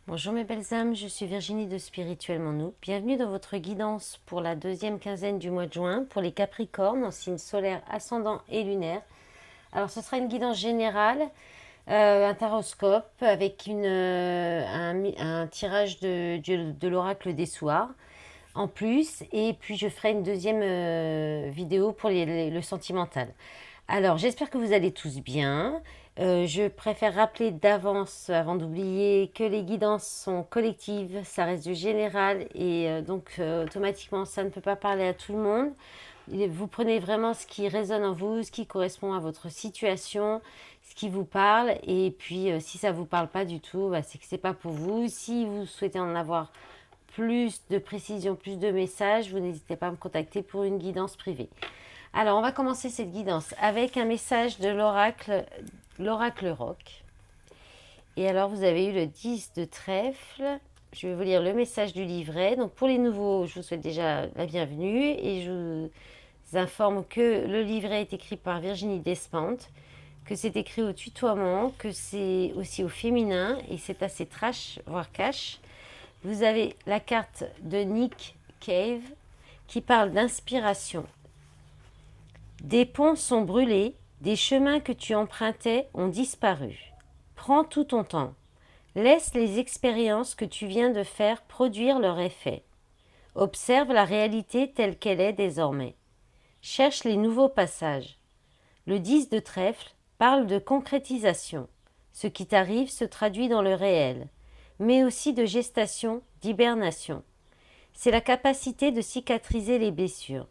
Bonjour mes belles âmes, je suis Virginie de Spirituellement Nous. Bienvenue dans votre guidance pour la deuxième quinzaine du mois de juin pour les Capricornes en signe solaire, ascendant et lunaire. Alors ce sera une guidance générale, un taroscope avec un tirage de l'oracle des soirs en plus, et puis je ferai une deuxième vidéo pour le sentimental. Alors, j'espère que vous allez tous bien. Je préfère rappeler d'avance, avant d'oublier, que les guidances sont collectives, ça reste du général et automatiquement ça ne peut pas parler à tout le monde. Vous prenez vraiment ce qui résonne en vous, ce qui correspond à votre situation, ce qui vous parle, et puis si ça ne vous parle pas du tout, bah, c'est que c'est pas pour vous. Si vous souhaitez en avoir plus de précision, plus de messages, vous n'hésitez pas à me contacter pour une guidance privée. Alors, on va commencer cette guidance avec un message de l'oracle rock. Et alors, vous avez eu le 10 de trèfle. Je vais vous lire le message du livret. Donc, pour les nouveaux, je vous souhaite déjà la bienvenue et je vous informe que le livret est écrit par Virginie Despentes, que c'est écrit au tutoiement, que c'est aussi au féminin et c'est assez trash, voire cash. Vous avez la carte de Nick Cave qui parle d'inspiration. Des ponts sont brûlés, des chemins que tu empruntais ont disparu. Prends tout ton temps. Laisse les expériences que tu viens de faire produire leur effet. Observe la réalité telle qu'elle est désormais. Cherche les nouveaux passages. Le 10 de trèfle parle de concrétisation. Ce qui t'arrive se traduit dans le réel, mais aussi de gestation, d'hibernation. C'est la capacité de cicatriser les blessures.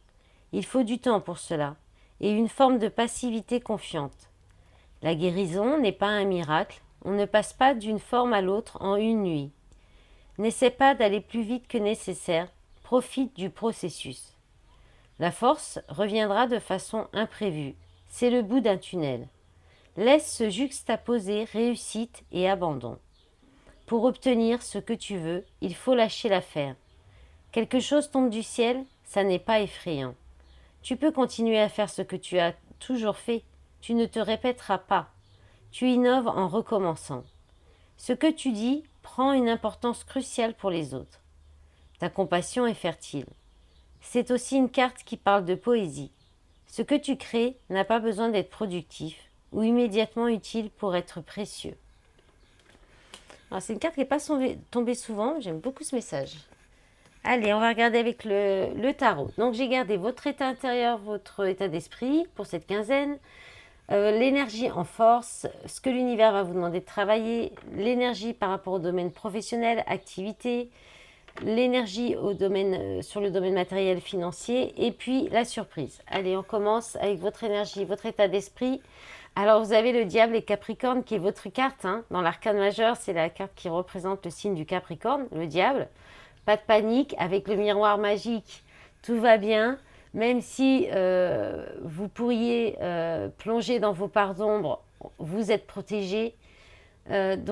Il faut du temps pour cela et une forme de passivité confiante. La guérison n'est pas un miracle, on ne passe pas d'une forme à l'autre en une nuit. N'essaie pas d'aller plus vite que nécessaire, profite du processus. La force reviendra de façon imprévue, c'est le bout d'un tunnel. Laisse se juxtaposer réussite et abandon. Pour obtenir ce que tu veux, il faut lâcher l'affaire. Quelque chose tombe du ciel, ça n'est pas effrayant. Tu peux continuer à faire ce que tu as toujours fait. Tu ne te répéteras pas. Tu innoves en recommençant. Ce que tu dis prend une importance cruciale pour les autres. Ta compassion est fertile. C'est aussi une carte qui parle de poésie. Ce que tu crées n'a pas besoin d'être productif ou immédiatement utile pour être précieux. Alors, c'est une carte qui n'est pas tombée souvent. J'aime beaucoup ce message. Allez, on va regarder avec le tarot. Donc, j'ai gardé votre état intérieur, votre état d'esprit pour cette quinzaine. L'énergie en force, ce que l'univers va vous demander de travailler, l'énergie par rapport au domaine professionnel, activité, l'énergie sur le domaine matériel financier et puis la surprise. Allez, on commence avec votre énergie, votre état d'esprit. Alors, vous avez le diable et Capricorne qui est votre carte. Dans l'arcane majeur, c'est la carte qui représente le signe du Capricorne, le diable. Pas de panique, avec le miroir magique, tout va bien. Même si vous pourriez plonger dans vos parts d'ombre, vous êtes protégé. Là,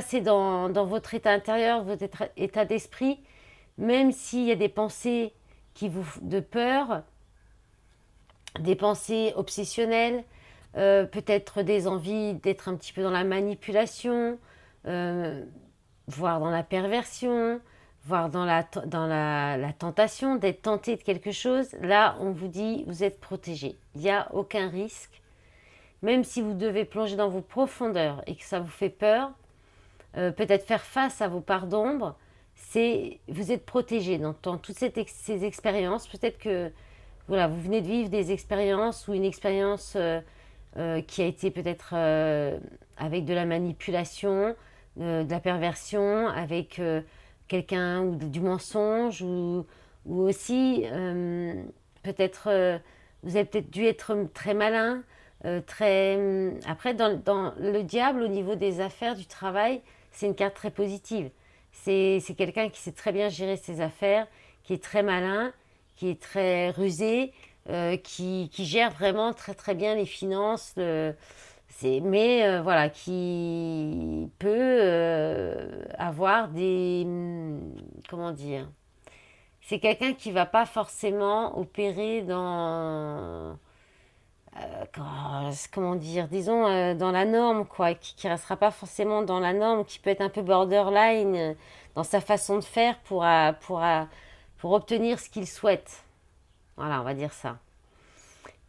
c'est dans votre état intérieur, votre état d'esprit. Même s'il y a des pensées de peur, des pensées obsessionnelles, peut-être des envies d'être un petit peu dans la manipulation, voire dans la perversion, voire dans la tentation d'être tenté de quelque chose, là, on vous dit, vous êtes protégé. Il n'y a aucun risque. Même si vous devez plonger dans vos profondeurs et que ça vous fait peur, peut-être faire face à vos parts d'ombre, vous êtes protégé dans toutes ces expériences. Peut-être que voilà, vous venez de vivre des expériences ou une expérience qui a été peut-être avec de la manipulation, de la perversion, avec quelqu'un ou du mensonge ou aussi peut-être vous avez peut-être dû être très malin, après dans le diable au niveau des affaires, du travail, c'est une carte très positive. C'est quelqu'un qui sait très bien gérer ses affaires, qui est très malin, qui est très rusé, qui gère vraiment très très bien les finances, mais voilà, qui peut avoir comment dire, c'est quelqu'un qui va pas forcément opérer comment dire, disons, dans la norme, quoi, qui restera pas forcément dans la norme, qui peut être un peu borderline dans sa façon de faire pour obtenir ce qu'il souhaite. Voilà, on va dire ça.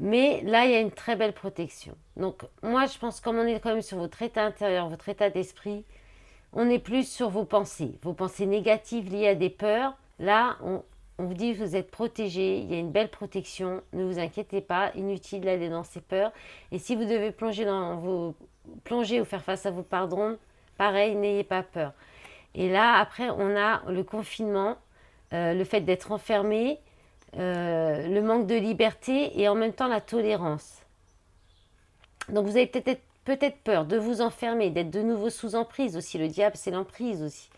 Mais là, il y a une très belle protection. Donc, moi, je pense, comme on est quand même sur votre état intérieur, votre état d'esprit, on est plus sur vos pensées négatives liées à des peurs. Là, on vous dit que vous êtes protégé, il y a une belle protection, ne vous inquiétez pas, inutile d'aller dans ces peurs. Et si vous devez plonger ou faire face à vos pardons, pareil, n'ayez pas peur. Et là, après, on a le confinement, le fait d'être enfermé, le manque de liberté et en même temps la tolérance. Donc vous avez peut-être peur de vous enfermer, d'être de nouveau sous emprise aussi. Le diable, c'est l'emprise aussi.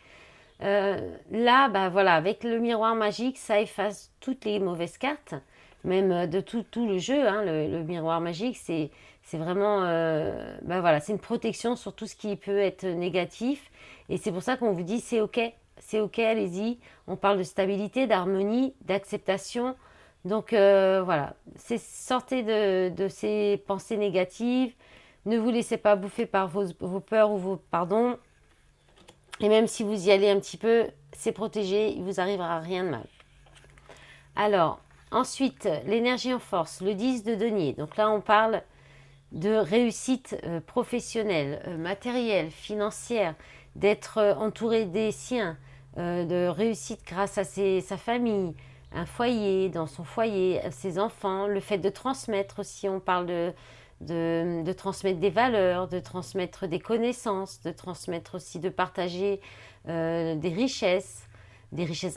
Là, bah voilà, avec le miroir magique, ça efface toutes les mauvaises cartes, même de tout le jeu. Hein, le miroir magique, c'est vraiment, bah voilà, c'est une protection sur tout ce qui peut être négatif. Et c'est pour ça qu'on vous dit c'est ok, allez-y. On parle de stabilité, d'harmonie, d'acceptation. Donc voilà, sortez de ces pensées négatives. Ne vous laissez pas bouffer par vos peurs ou vos pardons. Et même si vous y allez un petit peu, c'est protégé, il vous arrivera rien de mal. Alors, ensuite, l'énergie en force, le 10 de denier. Donc là, on parle de réussite professionnelle, matérielle, financière, d'être entouré des siens, de réussite grâce à sa famille, un foyer, dans son foyer, ses enfants, le fait de transmettre aussi, on parle de transmettre des valeurs, de transmettre des connaissances, de transmettre aussi, de partager des richesses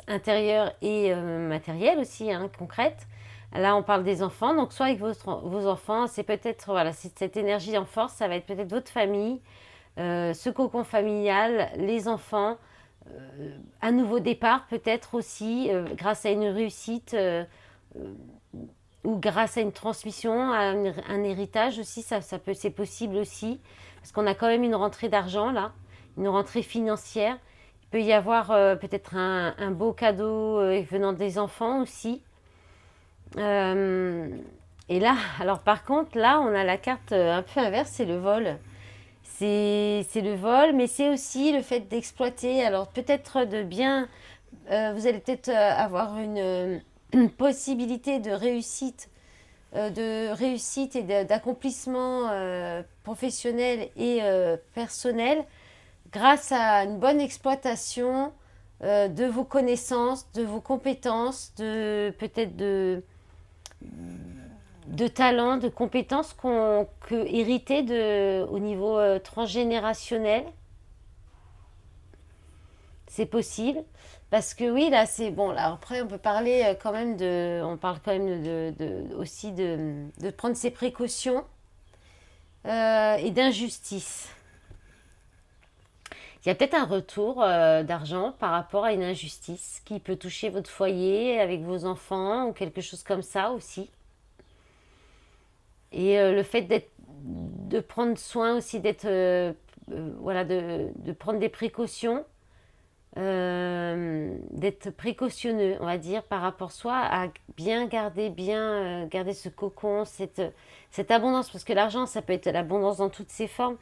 intérieures et matérielles aussi, hein, concrètes. Là, on parle des enfants, donc soit avec vos enfants, c'est peut-être, voilà, cette énergie en force, ça va être peut-être votre famille, ce cocon familial, les enfants, un nouveau départ peut-être aussi, grâce à une réussite ou grâce à une transmission, à un héritage aussi, c'est possible aussi, parce qu'on a quand même une rentrée d'argent là, une rentrée financière. Il peut y avoir peut-être un beau cadeau venant des enfants aussi. Euh, et là, alors par contre, là, on a la carte un peu inverse, c'est le vol. C'est le vol, mais c'est aussi le fait d'exploiter. Alors peut-être vous allez peut-être avoir une possibilité de réussite et d'accomplissement professionnel et personnel grâce à une bonne exploitation de vos connaissances, de vos compétences, peut-être de talents, de compétences héritées au niveau transgénérationnel. C'est possible. Parce que oui, là, c'est bon. Là, après, on peut parler quand même on parle quand même aussi de prendre ses précautions et d'injustice. Il y a peut-être un retour d'argent par rapport à une injustice qui peut toucher votre foyer avec vos enfants ou quelque chose comme ça aussi. Et le fait de prendre soin aussi, voilà, de prendre des précautions, d'être précautionneux, on va dire, par rapport soit à bien garder ce cocon, cette abondance, parce que l'argent, ça peut être l'abondance dans toutes ses formes,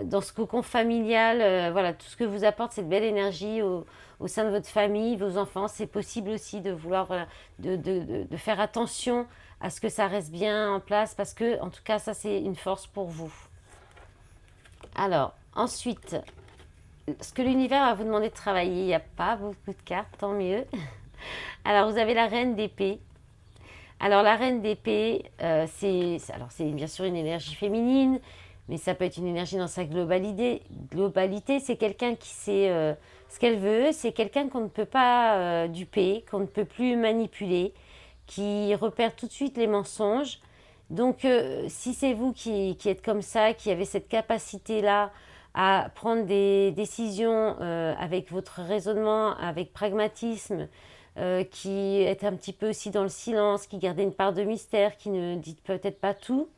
dans ce cocon familial, voilà, tout ce que vous apporte cette belle énergie au sein de votre famille, vos enfants, c'est possible aussi de vouloir, voilà, de faire attention à ce que ça reste bien en place, parce que, en tout cas, ça, c'est une force pour vous. Alors, ensuite, ce que l'univers va vous demander de travailler, il n'y a pas beaucoup de cartes, tant mieux. Alors, vous avez la reine d'épée. Alors, la reine d'épée, c'est bien sûr une énergie féminine, mais ça peut être une énergie dans sa globalité. C'est quelqu'un qui sait ce qu'elle veut, c'est quelqu'un qu'on ne peut pas duper, qu'on ne peut plus manipuler, qui repère tout de suite les mensonges. Donc, si c'est vous qui êtes comme ça, qui avez cette capacité-là à prendre des décisions avec votre raisonnement, avec pragmatisme, qui êtes un petit peu aussi dans le silence, qui gardez une part de mystère, qui ne dites peut-être pas tout,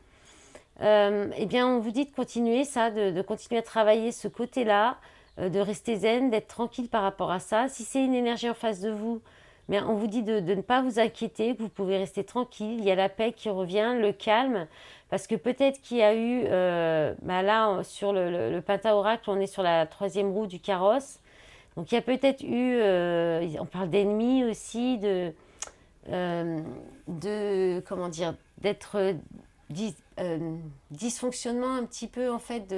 eh bien on vous dit de continuer ça, de continuer à travailler ce côté-là, de rester zen, d'être tranquille par rapport à ça. Si c'est une énergie en face de vous, Mais on vous dit de ne pas vous inquiéter, que vous pouvez rester tranquille. Il y a la paix qui revient, le calme. Parce que peut-être qu'il y a eu, là, sur le Pentaoracle, on est sur la troisième roue du carrosse. Donc il y a peut-être eu, on parle d'ennemis aussi, comment dire, d'être dysfonctionnement un petit peu en fait,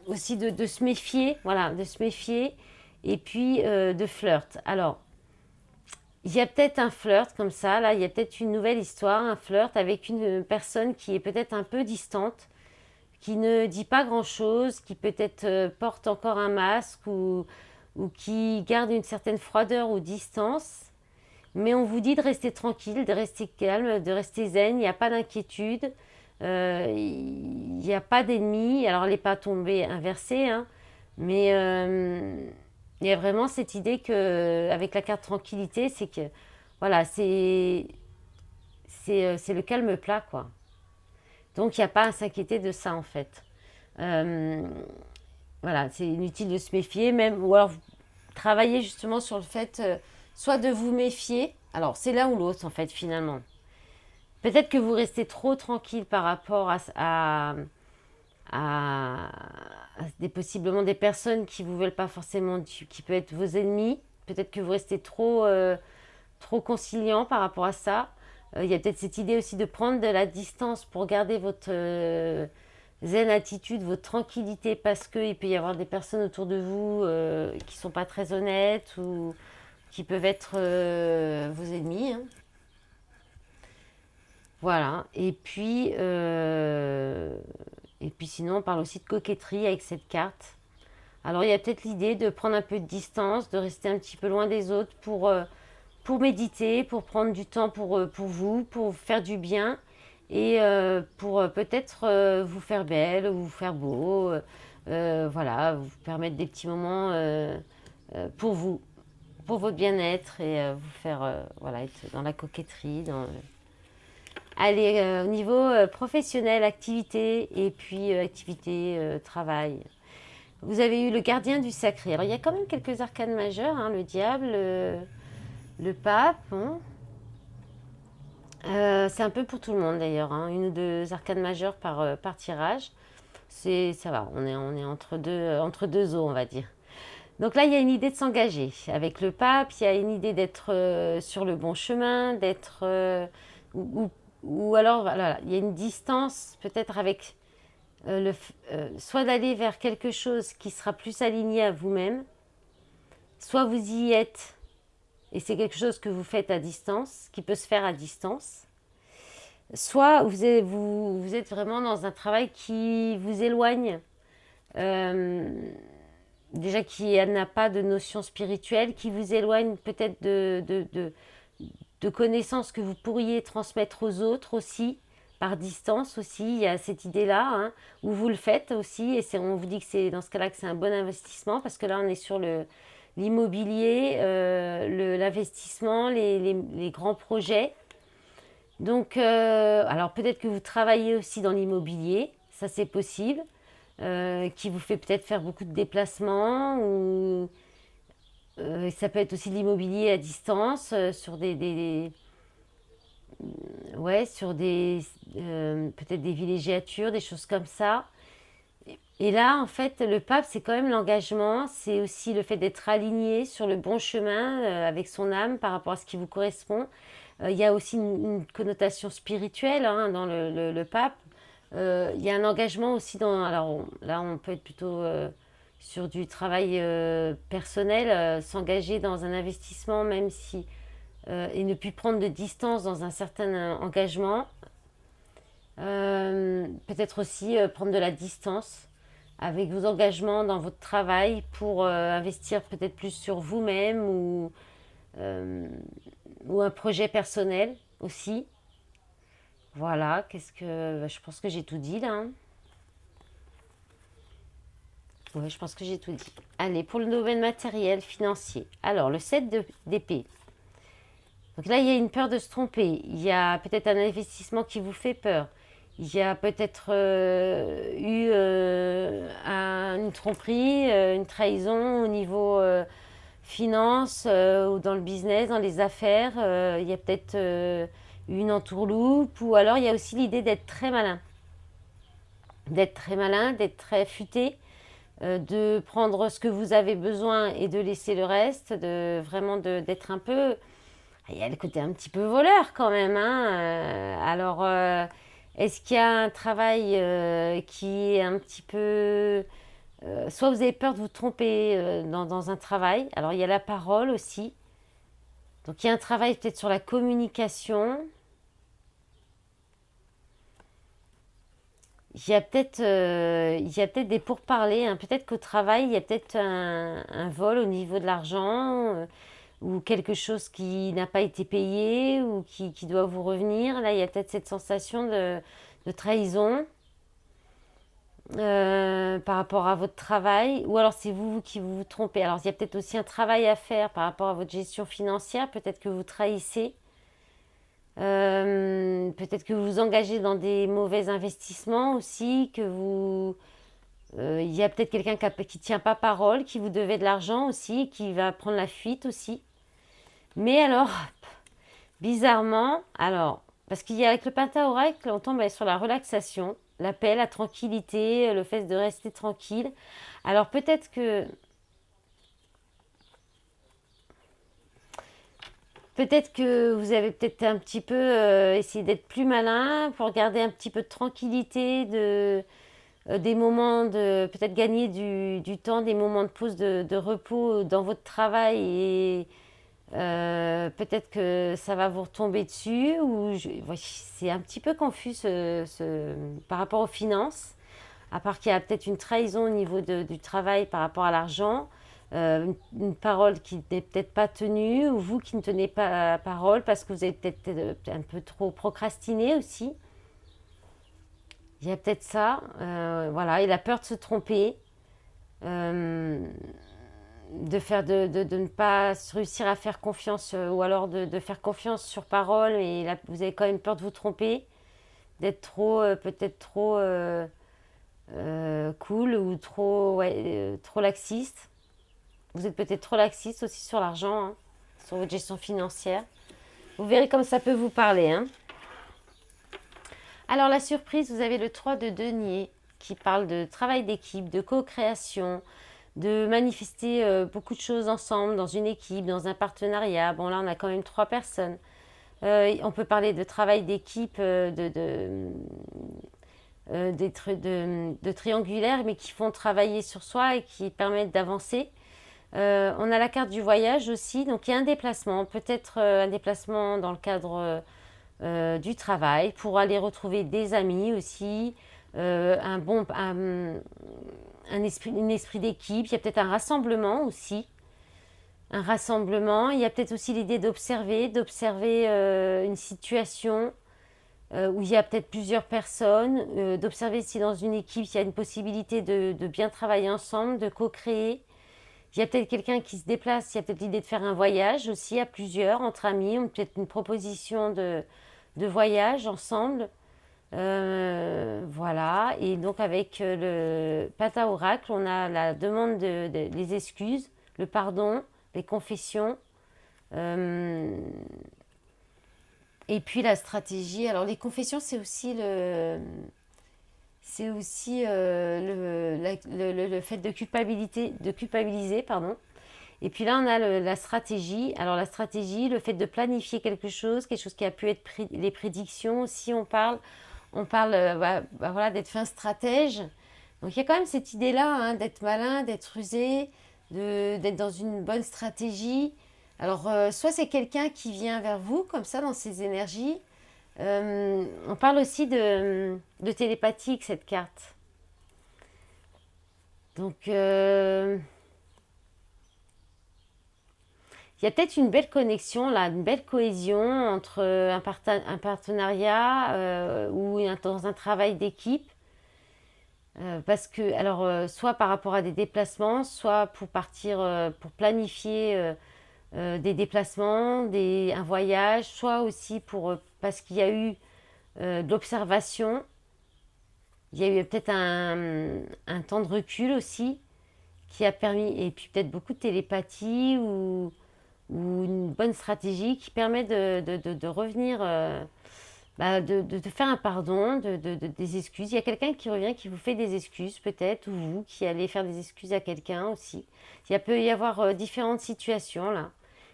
aussi de se méfier, voilà, de se méfier, et puis de flirt. Alors, il y a peut-être un flirt comme ça, là, il y a peut-être une nouvelle histoire, un flirt avec une personne qui est peut-être un peu distante, qui ne dit pas grand-chose, qui peut-être porte encore un masque ou qui garde une certaine froideur ou distance. Mais on vous dit de rester tranquille, de rester calme, de rester zen, il n'y a pas d'inquiétude, il n'y a pas d'ennemi. Alors, elle n'est pas tombée inversée, hein, mais il y a vraiment cette idée que, avec la carte tranquillité, c'est que, voilà, c'est le calme plat, quoi. Donc, il n'y a pas à s'inquiéter de ça, en fait. Euh, voilà, c'est inutile de se méfier, même, ou alors travailler justement sur le fait, soit de vous méfier, alors c'est l'un ou l'autre, en fait, finalement. Peut-être que vous restez trop tranquille par rapport à possiblement des personnes qui vous veulent pas forcément, qui peuvent être vos ennemis. Peut-être que vous restez trop conciliant par rapport à ça. Il y a peut-être cette idée aussi de prendre de la distance pour garder votre zen attitude, votre tranquillité, parce qu'il peut y avoir des personnes autour de vous qui sont pas très honnêtes ou qui peuvent être vos ennemis, hein. Voilà. Et puis sinon, on parle aussi de coquetterie avec cette carte. Alors, il y a peut-être l'idée de prendre un peu de distance, de rester un petit peu loin des autres pour méditer, pour prendre du temps pour vous, pour faire du bien et pour peut-être vous faire belle, vous faire beau, voilà, vous permettre des petits moments pour vous, pour votre bien-être et vous faire voilà, être dans la coquetterie, Allez, au niveau professionnel, activité et puis activité, travail. Vous avez eu le gardien du sacré. Alors, il y a quand même quelques arcanes majeures, hein, le diable, le pape. Bon. C'est un peu pour tout le monde d'ailleurs, hein, une ou deux arcanes majeures par tirage. Ça va, on est entre deux eaux, on va dire. Donc là, il y a une idée de s'engager. Avec le pape, il y a une idée d'être sur le bon chemin, d'être... ou, ou alors, voilà, il y a une distance peut-être avec soit d'aller vers quelque chose qui sera plus aligné à vous-même, soit vous y êtes et c'est quelque chose que vous faites à distance, qui peut se faire à distance, soit vous êtes vraiment dans un travail qui vous éloigne, euh, déjà qui n'a pas de notion spirituelle, qui vous éloigne peut-être de connaissances que vous pourriez transmettre aux autres aussi, par distance aussi. Il y a cette idée-là, hein, où vous le faites aussi, et on vous dit que c'est dans ce cas-là que c'est un bon investissement, parce que là on est sur l'immobilier, l'investissement, les grands projets. Donc, alors peut-être que vous travaillez aussi dans l'immobilier, ça c'est possible, qui vous fait peut-être faire beaucoup de déplacements ou ça peut être aussi de l'immobilier à distance sur ouais, sur peut-être des villégiatures, des choses comme ça. Et là, en fait, le pape, c'est quand même l'engagement, c'est aussi le fait d'être aligné sur le bon chemin avec son âme par rapport à ce qui vous correspond. Il y a aussi une connotation spirituelle, hein, dans le pape. Il y a un engagement aussi alors là, on peut être plutôt sur du travail personnel, s'engager dans un investissement, même si et ne plus prendre de distance dans un certain engagement. Peut-être aussi prendre de la distance avec vos engagements dans votre travail pour investir peut-être plus sur vous-même euh, ou un projet personnel aussi. Voilà, je pense que j'ai tout dit là, hein. Ouais, je pense que j'ai tout dit. Allez, pour le domaine matériel, financier. Alors, le 7 d'épée. Donc là, il y a une peur de se tromper. Il y a peut-être un investissement qui vous fait peur. Il y a peut-être eu une tromperie, une trahison au niveau finance ou dans le business, dans les affaires. Il y a peut-être une entourloupe ou alors il y a aussi l'idée d'être très malin. D'être très malin, d'être très futé, de prendre ce que vous avez besoin et de laisser le reste, de vraiment d'être un peu... Il y a le côté un petit peu voleur quand même, hein. Est-ce qu'il y a un travail qui est un petit peu... soit vous avez peur de vous tromper dans un travail. Alors il y a la parole aussi. Donc il y a un travail peut-être sur la communication. Il y a peut-être des pourparlers, hein. Peut-être qu'au travail, il y a peut-être un vol au niveau de l'argent ou quelque chose qui n'a pas été payé ou qui doit vous revenir. Là, il y a peut-être cette sensation de trahison par rapport à votre travail. Ou alors c'est vous qui vous trompez. Alors il y a peut-être aussi un travail à faire par rapport à votre gestion financière. Peut-être que vous trahissez. Peut-être que vous vous engagez dans des mauvais investissements aussi, il y a peut-être quelqu'un qui tient pas parole, qui vous devait de l'argent aussi, qui va prendre la fuite aussi. Mais alors, bizarrement, alors, parce qu'il y a avec le Pentaoracle, on tombe sur la relaxation, la paix, la tranquillité, le fait de rester tranquille. Alors peut-être que vous avez peut-être un petit peu essayé d'être plus malin pour garder un petit peu de tranquillité, des moments de peut-être gagner du temps, des moments de pause, de repos dans votre travail et peut-être que ça va vous retomber dessus ouais, c'est un petit peu confus par rapport aux finances, à part qu'il y a peut-être une trahison au niveau du travail par rapport à l'argent. Une parole qui n'est peut-être pas tenue, ou vous qui ne tenez pas parole parce que vous avez peut-être un peu trop procrastiné aussi. Il y a peut-être ça, voilà, et la peur de se tromper, euh, de ne pas réussir à faire confiance, ou alors de faire confiance sur parole, et là, vous avez quand même peur de vous tromper, d'être peut-être trop cool ou trop, ouais, trop laxiste. Vous êtes peut-être trop laxiste aussi sur l'argent, hein, sur votre gestion financière. Vous verrez comme ça peut vous parler, hein. Alors la surprise, vous avez le 3 de denier qui parle de travail d'équipe, de co-création, de manifester beaucoup de choses ensemble dans une équipe, dans un partenariat. Bon là on a quand même 3 personnes. On peut parler de travail d'équipe, de triangulaire, mais qui font travailler sur soi et qui permettent d'avancer. On a la carte du voyage aussi, donc il y a un déplacement, peut-être un déplacement dans le cadre du travail pour aller retrouver des amis aussi, un esprit d'équipe. Il y a peut-être un rassemblement aussi. Un rassemblement. Il y a peut-être aussi l'idée d'observer une situation où il y a peut-être plusieurs personnes, d'observer si dans une équipe il y a une possibilité de bien travailler ensemble, de co-créer. Il y a peut-être quelqu'un qui se déplace, il y a peut-être l'idée de faire un voyage aussi à plusieurs, entre amis, ou peut-être une proposition de voyage ensemble. Voilà, et donc avec le Pata Oracle, on a la demande des excuses, le pardon, les confessions, euh, et puis la stratégie. Alors les confessions, c'est aussi le fait de culpabiliser, pardon. Et puis là, on a la stratégie. Alors la stratégie, le fait de planifier quelque chose qui a pu être les prédictions. Si on parle voilà, d'être fin stratège. Donc il y a quand même cette idée-là, hein, d'être malin, d'être rusé, d'être dans une bonne stratégie. Alors soit c'est quelqu'un qui vient vers vous comme ça dans ses énergies. On parle aussi de télépathique, cette carte. Donc il y a peut-être une belle connexion, là, une belle cohésion entre un partenariat ou dans un travail d'équipe. Parce que, alors, soit par rapport à des déplacements, soit pour partir, pour planifier des déplacements, un voyage, soit aussi parce qu'il y a eu de l'observation, il y a eu peut-être un temps de recul aussi qui a permis, et puis peut-être beaucoup de télépathie ou une bonne stratégie qui permet de revenir, de faire un pardon, des excuses. Il y a quelqu'un qui revient, qui vous fait des excuses peut-être, ou vous qui allez faire des excuses à quelqu'un aussi. Il peut y avoir différentes situations là.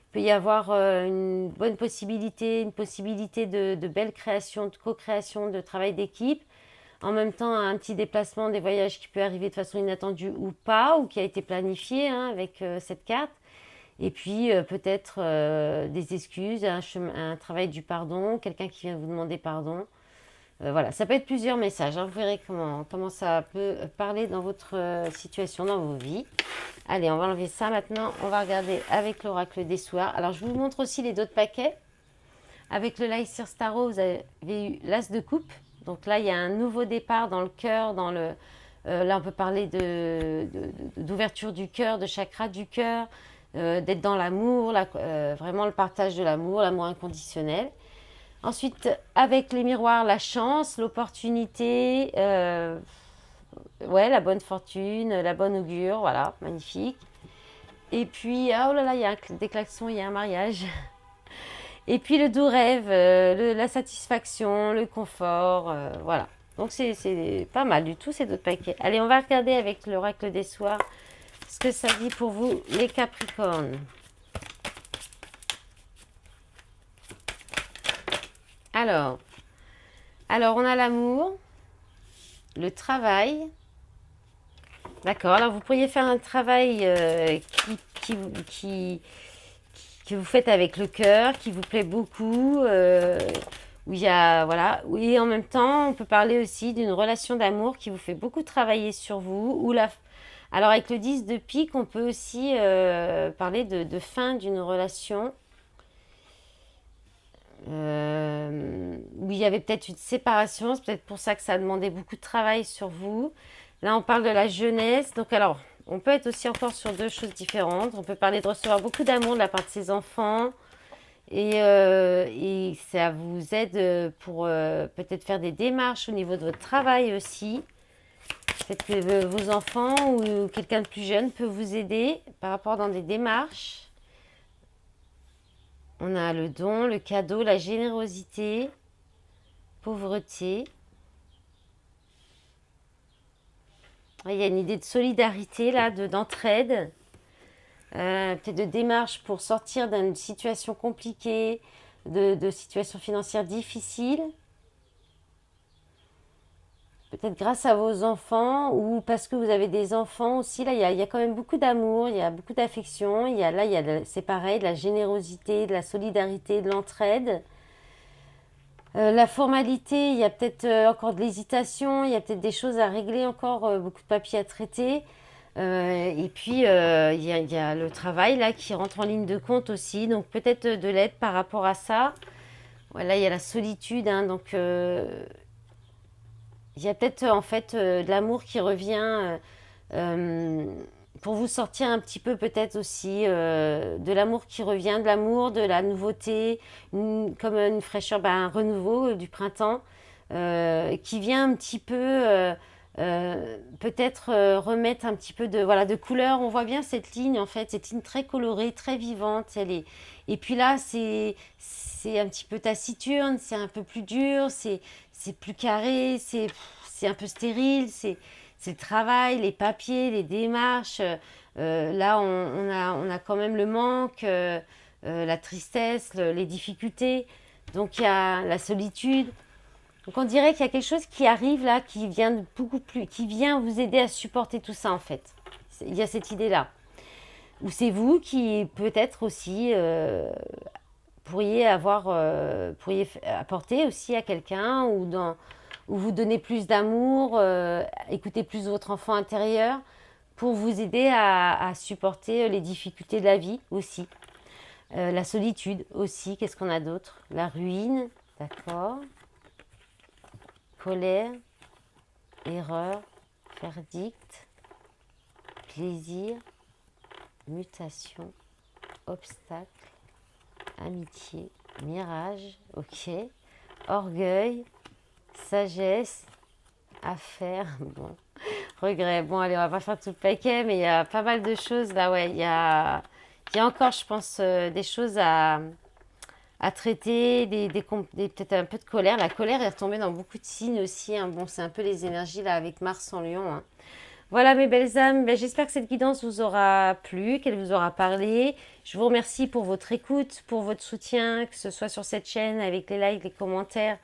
Il peut y avoir une bonne possibilité, une possibilité de belle création, de co-création, de travail d'équipe. En même temps, un petit déplacement, des voyages qui peut arriver de façon inattendue ou pas, ou qui a été planifié avec cette carte. Et puis peut-être des excuses, un travail du pardon, quelqu'un qui vient vous demander pardon. Voilà, ça peut être plusieurs messages. Vous verrez comment ça peut parler dans votre situation, dans vos vies. Allez, on va enlever ça maintenant. On va regarder avec l'oracle des soirs. Alors, je vous montre aussi les autres paquets. Avec le Lycir Starro, vous avez eu l'As de coupe. Donc là, il y a un nouveau départ dans le cœur, là, on peut parler d'ouverture du cœur, de chakra du cœur, d'être dans l'amour, vraiment le partage de l'amour inconditionnel. Ensuite, avec les miroirs, la chance, l'opportunité, la bonne fortune, la bonne augure, voilà, magnifique. Et puis, oh là là, il y a des klaxons, il y a un mariage. Et puis le doux rêve, la satisfaction, le confort, voilà. Donc c'est pas mal du tout ces deux paquets. Allez, on va regarder avec l'oracle des soirs ce que ça dit pour vous, les Capricornes. Alors on a l'amour, le travail. D'accord, alors vous pourriez faire un travail que vous faites avec le cœur, qui vous plaît beaucoup, où il y a, voilà. Et en même temps, on peut parler aussi d'une relation d'amour qui vous fait beaucoup travailler sur vous. Alors avec le 10 de pique, on peut aussi parler de fin d'une relation. Où il y avait peut-être une séparation, c'est peut-être pour ça que ça a demandé beaucoup de travail sur vous. Là, on parle de la jeunesse. Donc alors, on peut être aussi encore sur deux choses différentes. On peut parler de recevoir beaucoup d'amour de la part de ses enfants. Et ça vous aide pour peut-être faire des démarches au niveau de votre travail aussi. Peut-être que vos enfants ou quelqu'un de plus jeune peut vous aider par rapport dans des démarches. On a le don, le cadeau, la générosité, pauvreté. Il y a une idée de solidarité là, d'entraide. Peut-être de démarche pour sortir d'une situation compliquée, de situation financière difficile. Peut-être grâce à vos enfants ou parce que vous avez des enfants aussi. Là, il y a quand même beaucoup d'amour, il y a beaucoup d'affection. C'est pareil, de la générosité, de la solidarité, de l'entraide. La formalité, il y a peut-être encore de l'hésitation, il y a peut-être des choses à régler encore, beaucoup de papiers à traiter. Et puis, il y a le travail là qui rentre en ligne de compte aussi. Donc, peut-être de l'aide par rapport à ça. Voilà, il y a la solitude. Donc, il y a peut-être en fait de l'amour qui revient pour vous sortir un petit peu peut-être aussi de l'amour qui revient, de l'amour, de la nouveauté, comme une fraîcheur, un renouveau du printemps qui vient un petit peu peut-être remettre un petit peu de couleur. On voit bien cette ligne en fait, cette ligne très colorée, très vivante. Et puis là, c'est un petit peu taciturne, c'est un peu plus dur, c'est plus carré, c'est un peu stérile, c'est le travail, les papiers, les démarches. Là, on a quand même le manque, la tristesse, les difficultés. Donc, il y a la solitude. Donc, on dirait qu'il y a quelque chose qui arrive là, qui vient qui vient vous aider à supporter tout ça, en fait. Il y a cette idée-là. Ou c'est vous qui, peut-être aussi, pourriez apporter aussi à quelqu'un ou vous donner plus d'amour, écouter plus votre enfant intérieur pour vous aider à supporter les difficultés de la vie aussi. La solitude aussi, qu'est-ce qu'on a d'autre? La ruine, d'accord. Colère, erreur, verdict, plaisir, mutation, obstacle, amitié, mirage, ok. Orgueil, sagesse, affaire, bon. Regret. Bon, allez, on va pas faire tout le paquet, mais il y a pas mal de choses là, ouais. Il y a encore, je pense, des choses à traiter, peut-être un peu de colère. La colère est retombée dans beaucoup de signes aussi, hein. Bon, c'est un peu les énergies là avec Mars en Lion, hein. Voilà mes belles âmes, ben, j'espère que cette guidance vous aura plu, qu'elle vous aura parlé. Je vous remercie pour votre écoute, pour votre soutien, que ce soit sur cette chaîne avec les likes, les commentaires,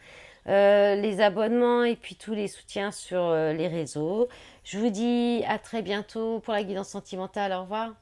les abonnements et puis tous les soutiens sur les réseaux. Je vous dis à très bientôt pour la guidance sentimentale. Au revoir.